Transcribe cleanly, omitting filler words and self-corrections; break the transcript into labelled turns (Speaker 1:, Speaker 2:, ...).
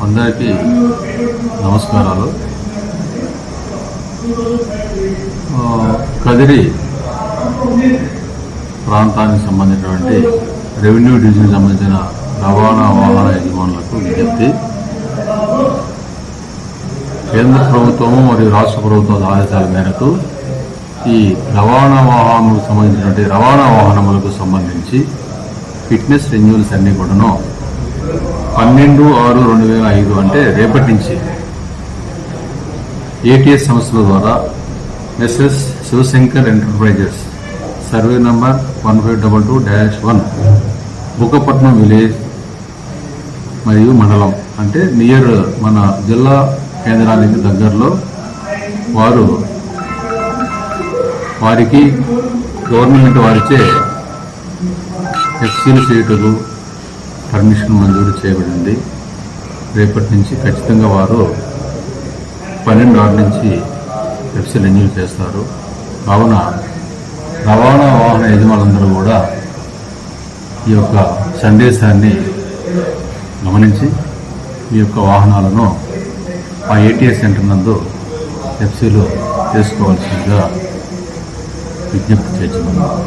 Speaker 1: అందరికీ నమస్కారాలు. కదిరి ప్రాంతానికి సంబంధించినటువంటి రెవెన్యూ డివిజన్కి సంబంధించిన రవాణా వాహన యజమానులకు విజ్ఞప్తి. కేంద్ర ప్రభుత్వము మరియు రాష్ట్ర ప్రభుత్వాల ఆదేశాల మేరకు ఈ రవాణా వాహనములకు సంబంధించినటువంటి రవాణా వాహనములకు సంబంధించి ఫిట్నెస్ రెన్యూవల్స్ అన్నీ కూడాను 12/6/2005 అంటే రేపటి నుంచి ఏటీఎస్ సంస్థల ద్వారా Messrs Shivshankar enterprises survey number 1522-1 Bukkapatnam village మరియు మండలం అంటే నియర్ మన జిల్లా కేంద్రానికి దగ్గరలో వారికి గవర్నమెంట్ వారిచే ఎఫ్సీలు సీటులు పర్మిషన్ మంజూరు చేయబడింది. రేపటి నుంచి ఖచ్చితంగా వారు 12/6 నుంచి ఎఫ్సీలు రెన్యూల్ చేస్తారు. కావున రవాణా వాహన యజమానులందరూ కూడా ఈ యొక్క సందేశాన్ని గమనించి మీ యొక్క వాహనాలను ఆ ఏటీఎస్ సెంటర్ నందు ఎఫ్సీలు చేసుకోవాల్సిందిగా విజ్ఞప్తి చేస్తున్నాను.